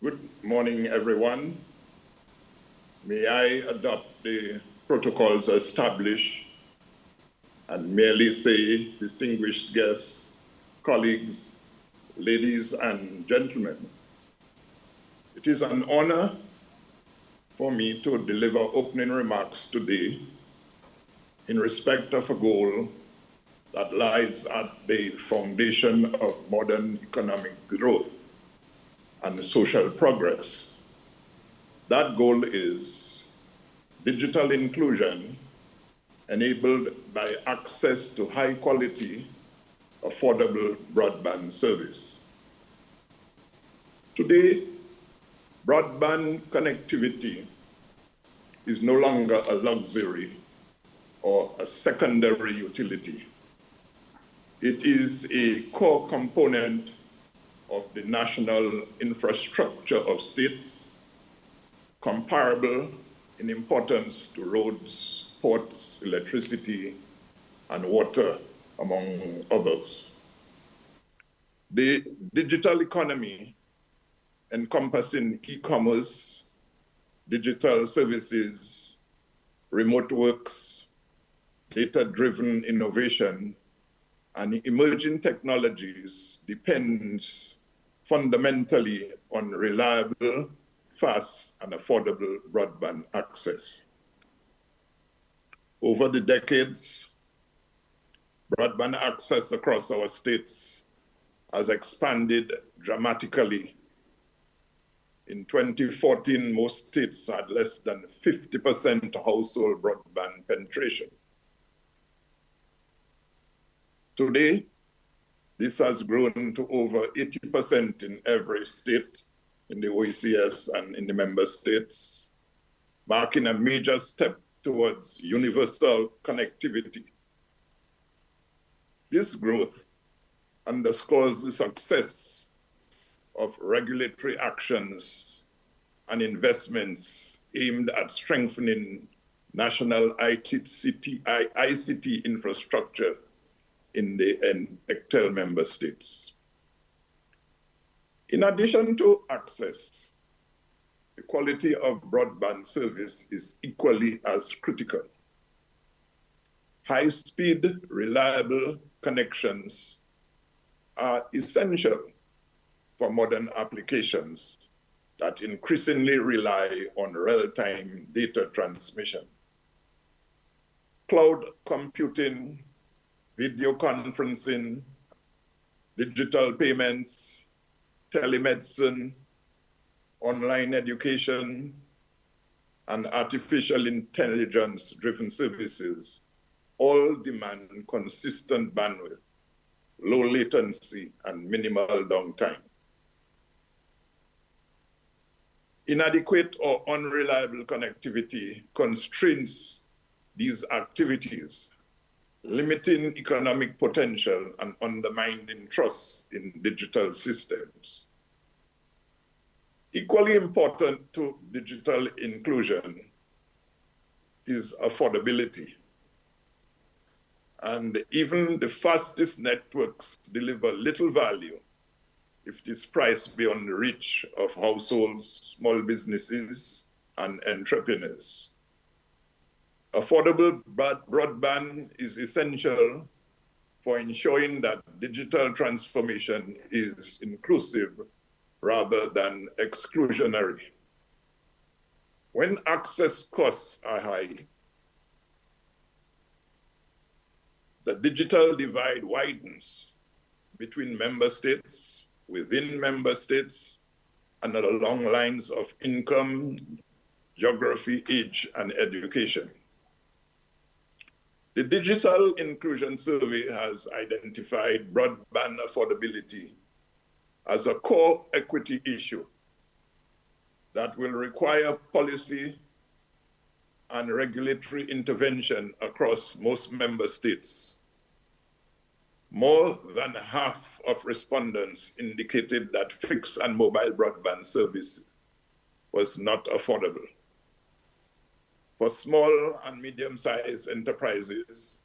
Good morning, everyone. May I adopt the protocols established and merely say, distinguished guests, colleagues, ladies and gentlemen. It is an honor for me to deliver opening remarks today in respect of a goal that lies at the foundation of modern economic growth and social progress. That goal is digital inclusion enabled by access to high-quality, affordable broadband service. Today, broadband connectivity is no longer a luxury or a secondary utility. It is a core component of the national infrastructure of states, comparable in importance to roads, ports, electricity, and water, among others. The digital economy, encompassing e-commerce, digital services, remote works, data-driven innovation, and emerging technologies, depends fundamentally on reliable, fast, and affordable broadband access. Over the decades, broadband access across our states has expanded dramatically. In 2014, most states had less than 50% household broadband penetration. Today, this has grown to over 80% in every state in the OECS and in the member states, marking a major step towards universal connectivity. This growth underscores the success of regulatory actions and investments aimed at strengthening national ICT infrastructure in the ECTEL member states. In addition to access, the quality of broadband service is equally as critical. High-speed, reliable connections are essential for modern applications that increasingly rely on real-time data transmission. Cloud computing, video conferencing, digital payments, telemedicine, online education, and artificial intelligence-driven services all demand consistent bandwidth, low latency, and minimal downtime. Inadequate or unreliable connectivity constrains these activities, limiting economic potential and undermining trust in digital systems. Equally important to digital inclusion is affordability. And even the fastest networks deliver little value if it is priced beyond the reach of households, small businesses, and entrepreneurs. Affordable broadband is essential for ensuring that digital transformation is inclusive rather than exclusionary. When access costs are high, the digital divide widens between member states, within member states, and along lines of income, geography, age, and education. The Digital Inclusion Survey has identified broadband affordability as a core equity issue that will require policy and regulatory intervention across most member states. More than half of respondents indicated that fixed and mobile broadband service was not affordable. For small and medium-sized enterprises,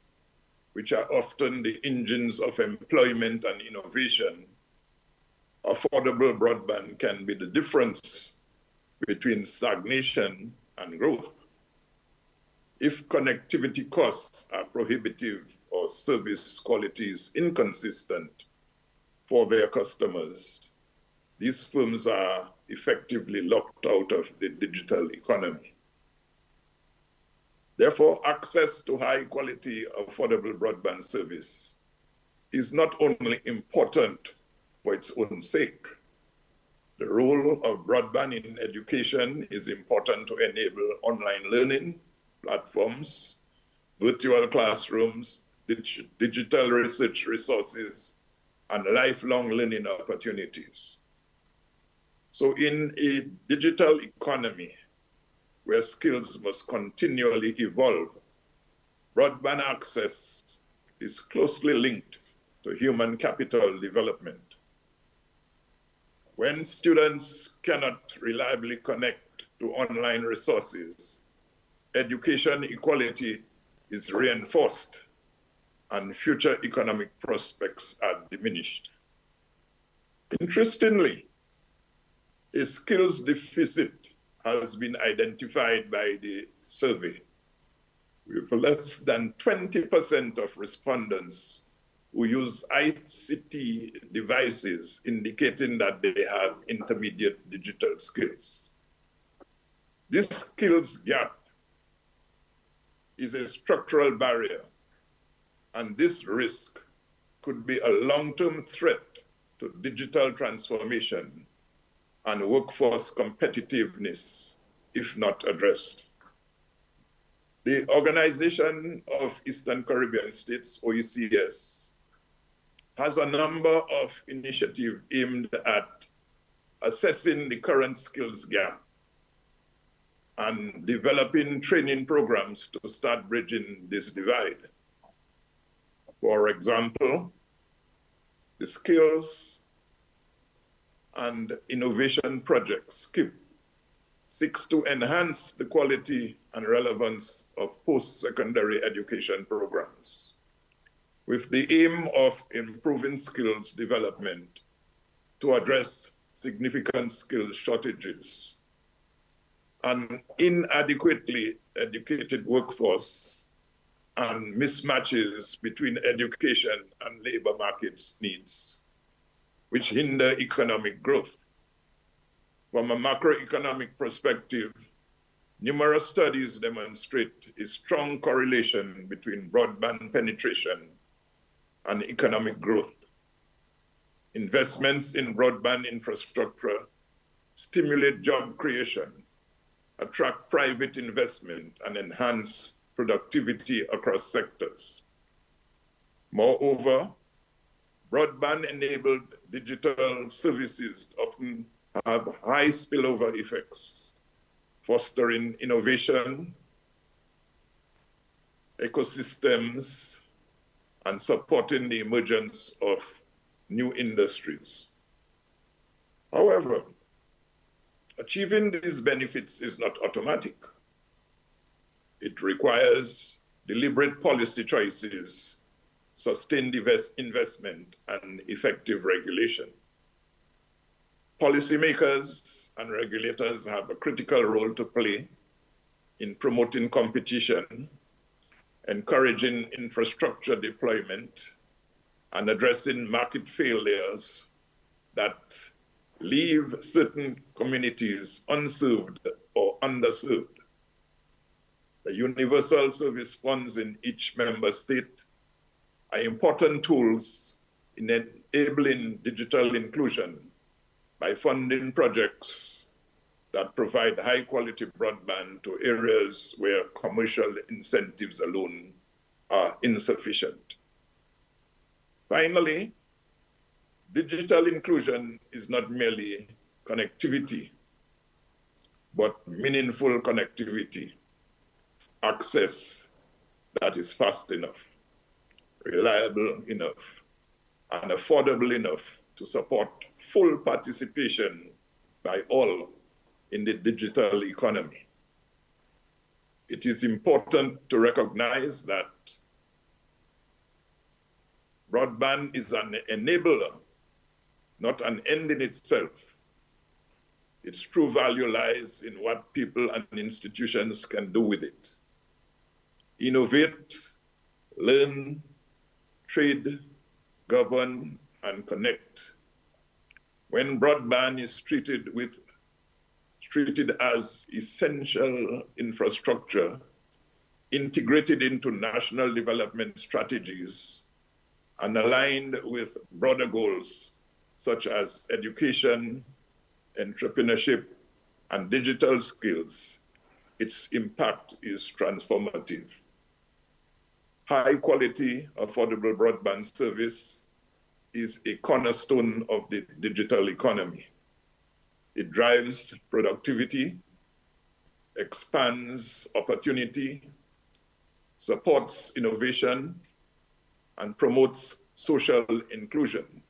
which are often the engines of employment and innovation, affordable broadband can be the difference between stagnation and growth. If connectivity costs are prohibitive or service quality is inconsistent for their customers, these firms are effectively locked out of the digital economy. Therefore, access to high-quality, affordable broadband service is not only important for its own sake. The role of broadband in education is important to enable online learning platforms, virtual classrooms, digital research resources, and lifelong learning opportunities. So in a digital economy where skills must continually evolve, broadband access is closely linked to human capital development. When students cannot reliably connect to online resources, education equality is reinforced and future economic prospects are diminished. Interestingly, a skills deficit has been identified by the survey, with less than 20% of respondents who use ICT devices indicating that they have intermediate digital skills. This skills gap is a structural barrier, and this risk could be a long-term threat to digital transformation and workforce competitiveness if not addressed. The Organization of Eastern Caribbean States, OECS, has a number of initiatives aimed at assessing the current skills gap and developing training programs to start bridging this divide. For example, the Skills and Innovation Project, SKIP, seeks to enhance the quality and relevance of post-secondary education programs, with the aim of improving skills development to address significant skills shortages, an inadequately educated workforce, and mismatches between education and labor markets needs, which hinder economic growth. From a macroeconomic perspective, numerous studies demonstrate a strong correlation between broadband penetration and economic growth. Investments in broadband infrastructure stimulate job creation, attract private investment, and enhance productivity across sectors. Moreover, broadband-enabled digital services often have high spillover effects, fostering innovation, ecosystems, and supporting the emergence of new industries. However, achieving these benefits is not automatic. It requires deliberate policy choices, sustained investment, and effective regulation. Policymakers and regulators have a critical role to play in promoting competition, encouraging infrastructure deployment, and addressing market failures that leave certain communities unserved or underserved. The universal service funds in each member state are important tools in enabling digital inclusion by funding projects that provide high-quality broadband to areas where commercial incentives alone are insufficient. Finally, digital inclusion is not merely connectivity, but meaningful connectivity, access that is fast enough, reliable enough, and affordable enough to support full participation by all in the digital economy. It is important to recognize that broadband is an enabler, not an end in itself. Its true value lies in what people and institutions can do with it. Innovate, learn, trade, govern, and connect. When broadband is treated as essential infrastructure, integrated into national development strategies, and aligned with broader goals such as education, entrepreneurship, and digital skills, its impact is transformative. High quality, affordable broadband service is a cornerstone of the digital economy. It drives productivity, expands opportunity, supports innovation, and promotes social inclusion.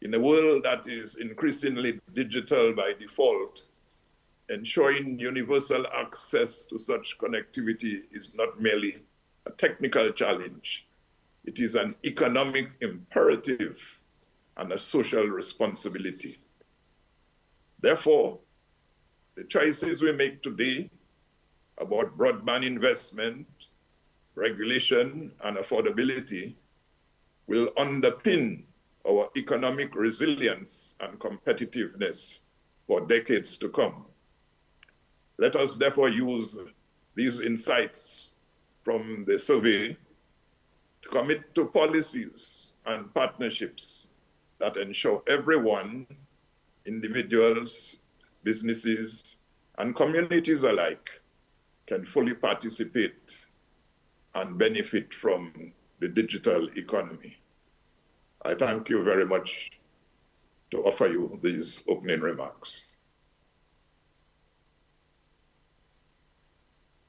In a world that is increasingly digital by default, ensuring universal access to such connectivity is not merely a technical challenge. It is an economic imperative and a social responsibility. Therefore, the choices we make today about broadband investment, regulation, and affordability will underpin our economic resilience and competitiveness for decades to come. Let us therefore use these insights from the survey to commit to policies and partnerships that ensure everyone, individuals, businesses, and communities alike, can fully participate and benefit from the digital economy. I thank you very much to offer you these opening remarks.